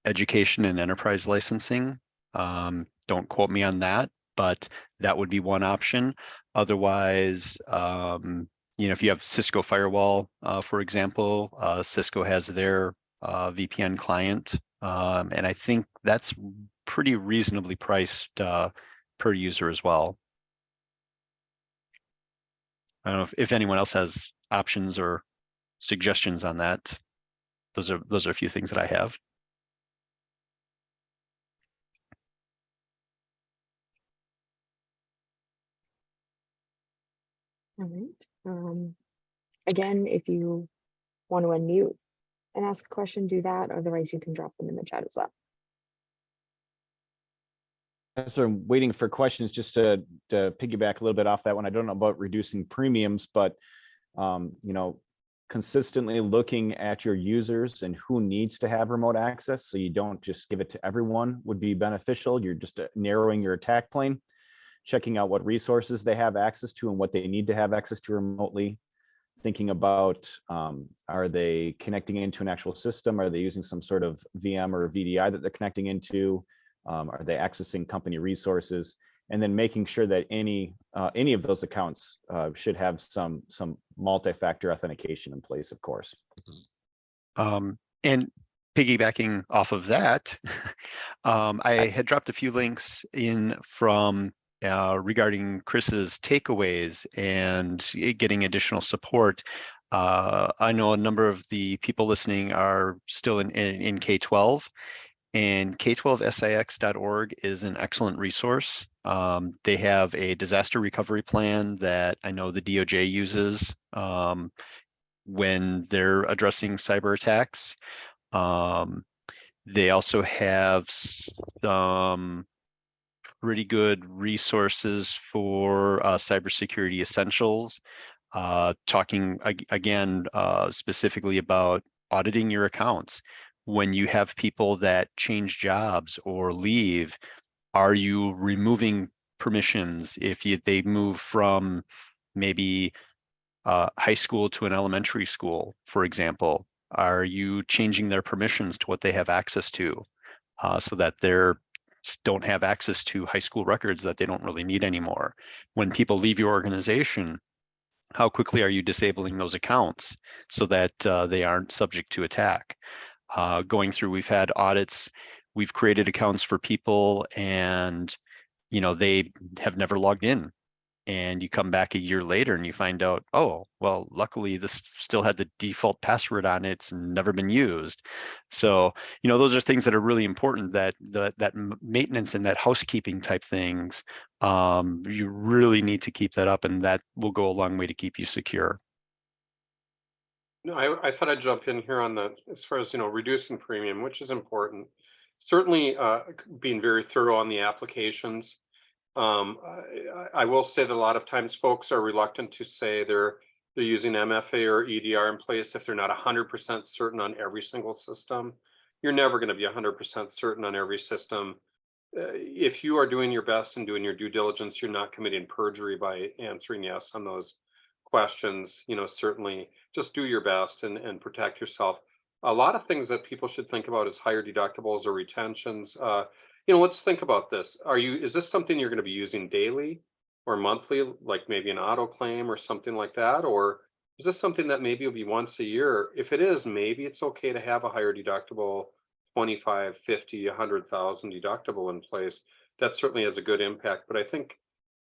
education and enterprise licensing. Don't quote me on that, but that would be one option. Otherwise, if you have Cisco Firewall, for example, Cisco has their VPN client, and I think that's pretty reasonably priced per user as well. I don't know if anyone else has options or suggestions on that. Those are a few things that I have. All right. Again, if you want to unmute and ask a question, do that. Otherwise, you can drop them in the chat as well. So I'm waiting for questions just to piggyback a little bit off that one. I don't know about reducing premiums, but Consistently looking at your users and who needs to have remote access, so you don't just give it to everyone, would be beneficial. You're just narrowing your attack plane, checking out what resources they have access to and what they need to have access to remotely. Thinking about, are they connecting into an actual system? Are they using some sort of VM or VDI that they're connecting into? Are they accessing company resources? And then making sure that any of those accounts should have some multi-factor authentication in place, of course. And piggybacking off of that, I had dropped a few links in from regarding Chris's takeaways and getting additional support. I know a number of the people listening are still in K-12, and K12SIX.org is an excellent resource. They have a disaster recovery plan that I know the DOJ uses when they're addressing cyber attacks. They also have some pretty good resources for cybersecurity essentials, talking again specifically about auditing your accounts. When you have people that change jobs or leave, are you removing permissions if they move from maybe high school to an elementary school, for example? Are you changing their permissions to what they have access to so that they're don't have access to high school records that they don't really need anymore? When people leave your organization, how quickly are you disabling those accounts so that they aren't subject to attack? Going through, we've had audits, we've created accounts for people and they have never logged in. And you come back a year later and you find out, oh, well, luckily this still had the default password on it. It's never been used. So, those are things that are really important, that maintenance and that housekeeping type things, you really need to keep that up, and that will go a long way to keep you secure. No, I thought I'd jump in here on as far as, reducing premium, which is important. Certainly being very thorough on the applications. I will say that a lot of times folks are reluctant to say they're using MFA or EDR in place if they're not 100% certain on every single system. You're never going to be 100% certain on every system. If you are doing your best and doing your due diligence, you're not committing perjury by answering yes on those questions. Certainly just do your best and protect yourself. A lot of things that people should think about is higher deductibles or retentions. Let's think about this. Is this something you're going to be using daily or monthly, like maybe an auto claim or something like that? Or is this something that maybe will be once a year? If it is, maybe it's okay to have a higher deductible, 25, 50, 100,000 deductible in place. That certainly has a good impact. But I think,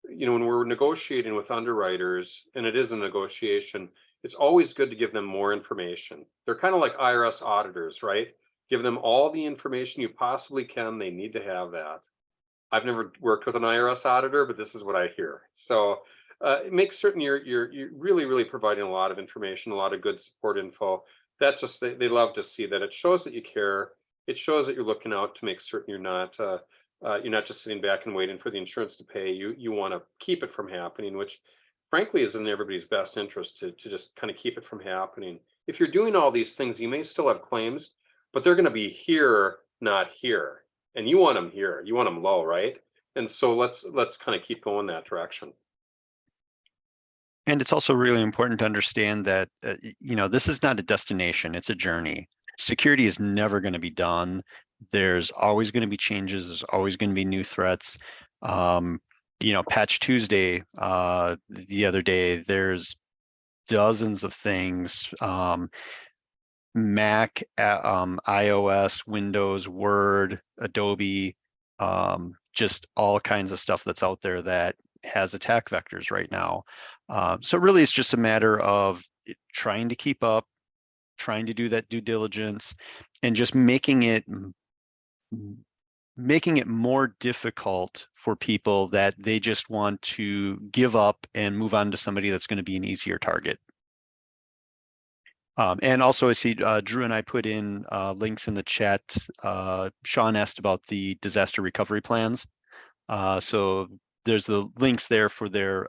when we're negotiating with underwriters, and it is a negotiation, it's always good to give them more information. They're kind of like IRS auditors, right? Give them all the information you possibly can. They need to have that. I've never worked with an IRS auditor, but this is what I hear. So make certain you're really, really providing a lot of information, a lot of good support info. That just, they love to see that. It shows that you care. It shows that you're looking out to make certain you're not just sitting back and waiting for the insurance to pay. You want to keep it from happening, which frankly is in everybody's best interest to just kind of keep it from happening. If you're doing all these things, you may still have claims, but they're going to be here, not here. And you want them here. You want them low, right? And so let's kind of keep going that direction. And it's also really important to understand that, this is not a destination, it's a journey. Security is never going to be done. There's always going to be changes. There's always going to be new threats. Patch Tuesday, the other day, there's dozens of things, Mac, iOS, Windows, Word, Adobe, just all kinds of stuff that's out there that has attack vectors right now. So really, it's just a matter of trying to keep up, trying to do that due diligence, and just making it more difficult for people that they just want to give up and move on to somebody that's going to be an easier target. And also, I see Drew and I put in links in the chat. Sean asked about the disaster recovery plans. So there's the links there for their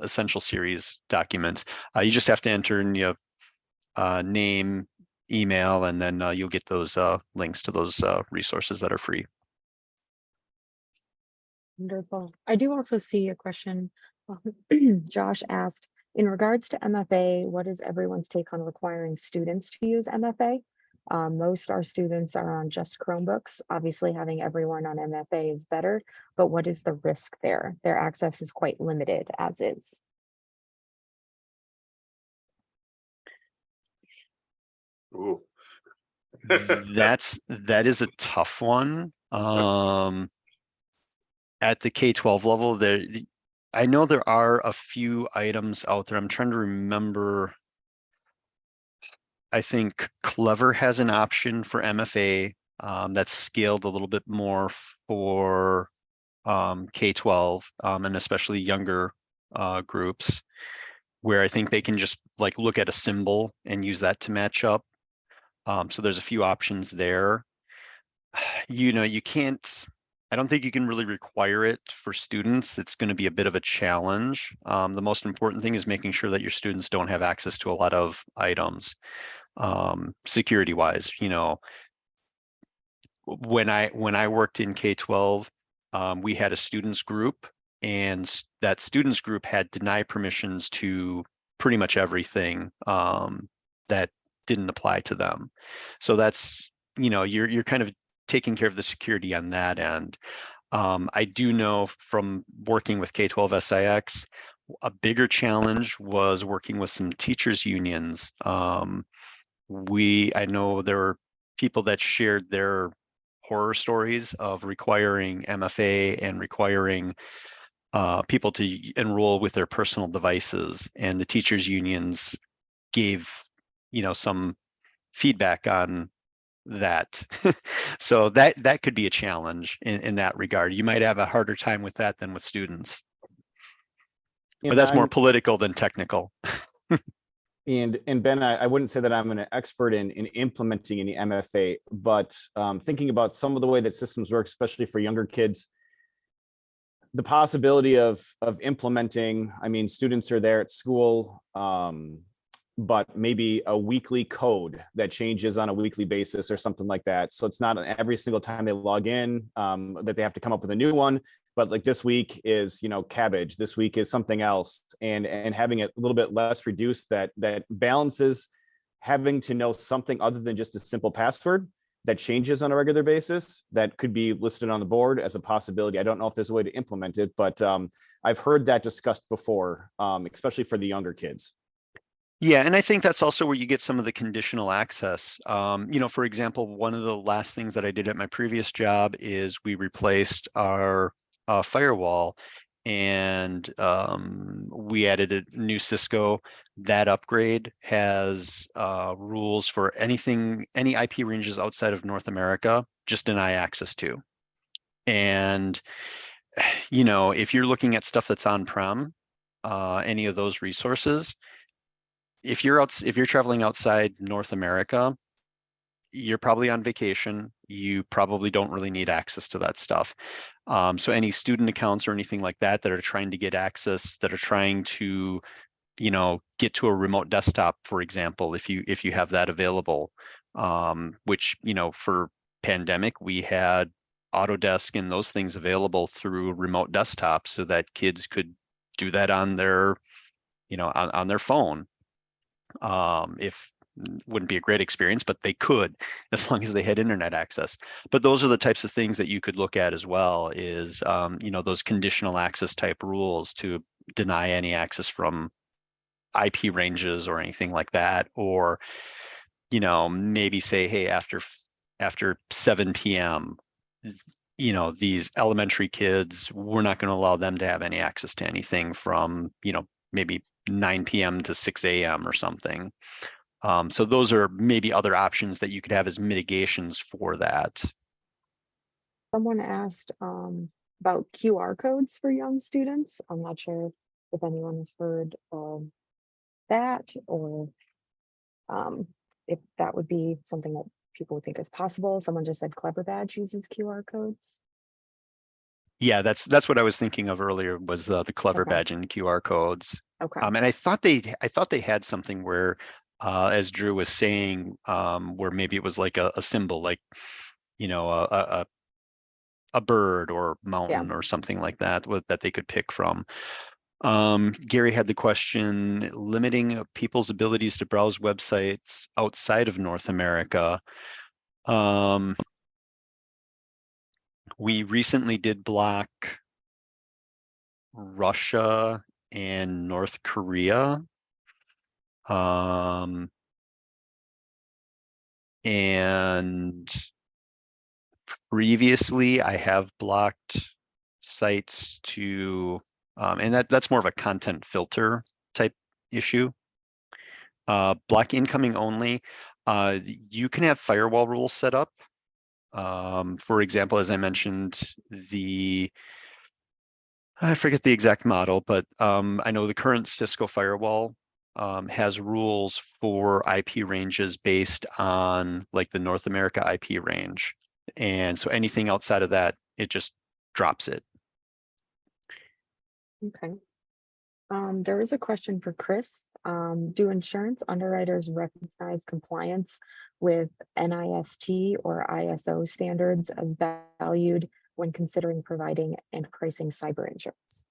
essential series documents. You just have to enter in your name, email, and then you'll get those links to those resources that are free. Wonderful. I do also see a question. Josh asked, in regards to MFA, what is everyone's take on requiring students to use MFA? Most our students are on just Chromebooks. Obviously, having everyone on MFA is better, but what is the risk there? Their access is quite limited as is. Ooh. That is a tough one. At the K-12 level, I know there are a few items out there. I'm trying to remember. I think Clever has an option for MFA that's scaled a little bit more for K-12 and especially younger groups, where I think they can just like look at a symbol and use that to match up. So there's a few options there. You can't, I don't think you can really require it for students. It's going to be a bit of a challenge. The most important thing is making sure that your students don't have access to a lot of items. Security wise, when I worked in K-12, we had a students group, and that students group had deny permissions to pretty much everything that didn't apply to them. So that's, you're kind of taking care of the security on that end. I do know from working with K-12 SIX, a bigger challenge was working with some teachers unions. I know there were people that shared their horror stories of requiring MFA and requiring people to enroll with their personal devices, and the teachers unions gave some feedback on that. So that could be a challenge in that regard. You might have a harder time with that than with students, but that's more political than technical. And Ben, I wouldn't say that I'm an expert in implementing any MFA, but thinking about some of the way that systems work, especially for younger kids, the possibility of implementing, I mean, students are there at school, but maybe a weekly code that changes on a weekly basis or something like that. So it's not every single time they log in that they have to come up with a new one, but like this week is, cabbage, this week is something else, and having it a little bit less reduced, that balances having to know something other than just a simple password that changes on a regular basis that could be listed on the board as a possibility. I don't know if there's a way to implement it, but I've heard that discussed before, especially for the younger kids. Yeah, and I think that's also where you get some of the conditional access. For example, one of the last things that I did at my previous job is we replaced our firewall, and we added a new Cisco. That upgrade has rules for any IP ranges outside of North America, just deny access to. And if you're looking at stuff that's on-prem, any of those resources, if you're traveling outside North America, you're probably on vacation. You probably don't really need access to that stuff. So any student accounts or anything like that are trying to get access, that are trying to, get to a remote desktop, for example, if you have that available, which, for pandemic, we had Autodesk and those things available through remote desktops so that kids could do that on their, on their phone. If wouldn't be a great experience, but they could, as long as they had internet access. But those are the types of things that you could look at as well, is those conditional access type rules to deny any access from IP ranges or anything like that, or maybe say, hey, after 7 p.m. These elementary kids, we're not going to allow them to have any access to anything from maybe 9 p.m. to 6 a.m. or something. So those are maybe other options that you could have as mitigations for that. Someone asked about QR codes for young students. I'm not sure if anyone has heard of that, or if that would be something that people would think is possible. Someone just said Clever Badge uses QR codes. Yeah, that's what I was thinking of earlier was the clever Okay. badge and QR codes. Okay. And I thought they had something where, as Drew was saying, where maybe it was like a symbol, like, you know, a bird or mountain or something like that that they could pick from. Gary had the question, limiting people's abilities to browse websites outside of North America. We recently did block Russia and North Korea. And previously I have blocked sites to, and that's more of a content filter type issue. Block incoming only. You can have firewall rules set up. For example, as I mentioned, I forget the exact model, but I know the current Cisco firewall has rules for IP ranges based on like the North America IP range. And so anything outside of that, it just drops it. Okay. There was a question for Chris. Do insurance underwriters recognize compliance with NIST or ISO standards as valued when considering providing and pricing cyber insurance?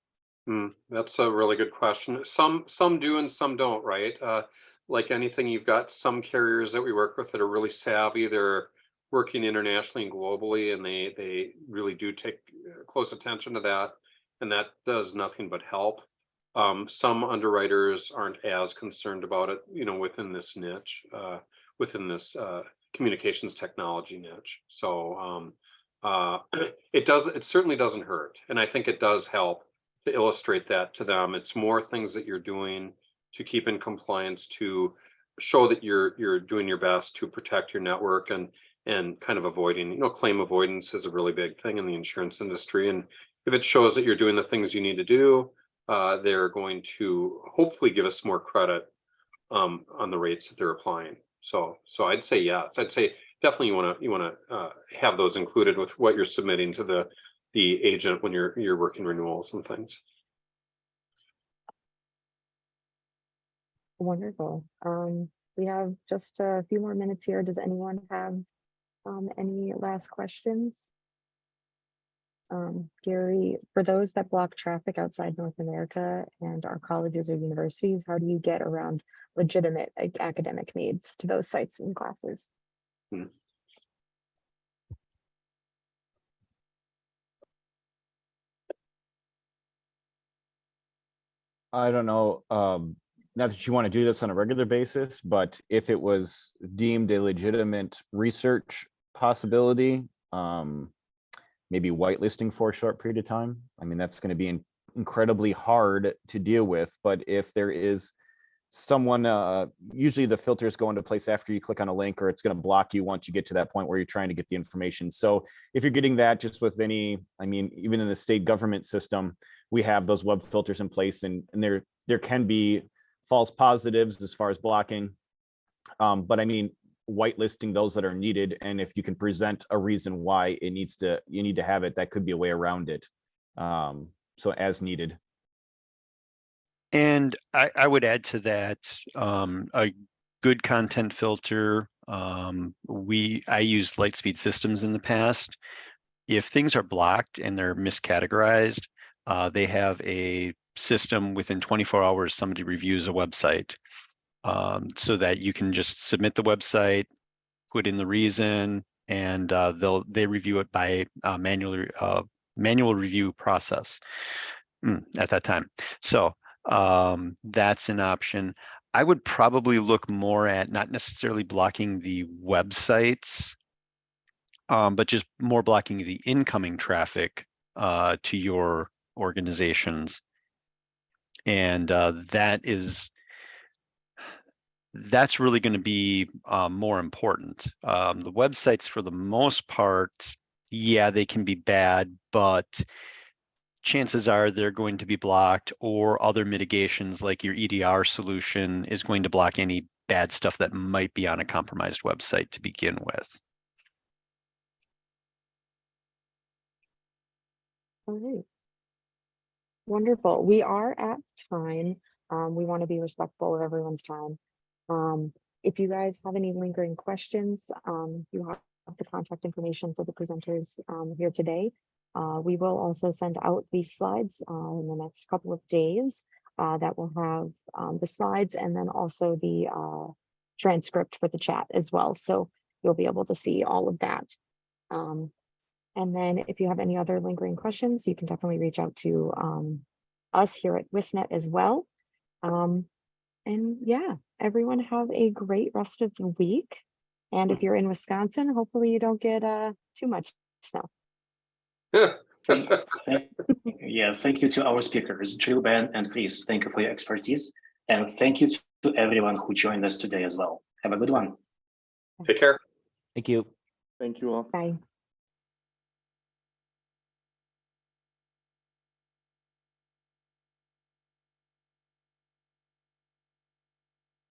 That's a really good question. Some do and some don't, right? Like anything, you've got some carriers that we work with that are really savvy. They're working internationally and globally, and they really do take close attention to that, and that does nothing but help. Some underwriters aren't as concerned about it, you know, within this niche, within this communications technology niche. So it certainly doesn't hurt, and I think it does help to illustrate that to them. It's more things that you're doing to keep in compliance, to show that you're doing your best to protect your network, and kind of avoiding, you know, claim avoidance is a really big thing in the insurance industry. And if it shows that you're doing the things you need to do, they're going to hopefully give us more credit on the rates that they're applying. So I'd say yes. I'd say definitely you want to have those included with what you're submitting to the agent when you're working renewals and things. Wonderful. We have just a few more minutes here. Does anyone have any last questions? Gary, for those that block traffic outside North America and our colleges or universities, how do you get around legitimate academic needs to those sites and classes? I don't know, not that you want to do this on a regular basis, but if it was deemed a legitimate research possibility, maybe whitelisting for a short period of time. I mean, that's going to be incredibly hard to deal with, but if there is someone, usually the filters go into place after you click on a link, or it's going to block you once you get to that point where you're trying to get the information. So if you're getting that just with any, I mean, even in the state government system, we have those web filters in place, and there can be false positives as far as blocking. But I mean, whitelisting those that are needed, and if you can present a reason why you need to have it, that could be a way around it. So as needed. And I would add to that a good content filter. I used Lightspeed Systems in the past. If things are blocked and they're miscategorized, they have a system within 24 hours, somebody reviews a website, so that you can just submit the website, put in the reason, and they review it by manual review process at that time. So that's an option. I would probably look more at not necessarily blocking the websites, but just more blocking the incoming traffic to your organizations. And that's really going to be more important. The websites, for the most part, yeah, they can be bad, but chances are they're going to be blocked, or other mitigations like your EDR solution is going to block any bad stuff that might be on a compromised website to begin with. All right. Wonderful. We are at time. We want to be respectful of everyone's time. If you guys have any lingering questions, you have the contact information for the presenters here today. We will also send out these slides in the next couple of days that will have the slides and then also the transcript for the chat as well. So you'll be able to see all of that. And then if you have any other lingering questions, you can definitely reach out to us here at WiscNet as well. And yeah, everyone have a great rest of the week. And if you're in Wisconsin, hopefully you don't get too much snow. Thank you to our speakers, Jill, Ben, and Chris. Thank you for your expertise. And thank you to everyone who joined us today as well. Have a good one. Take care. Thank you. Thank you all. Bye.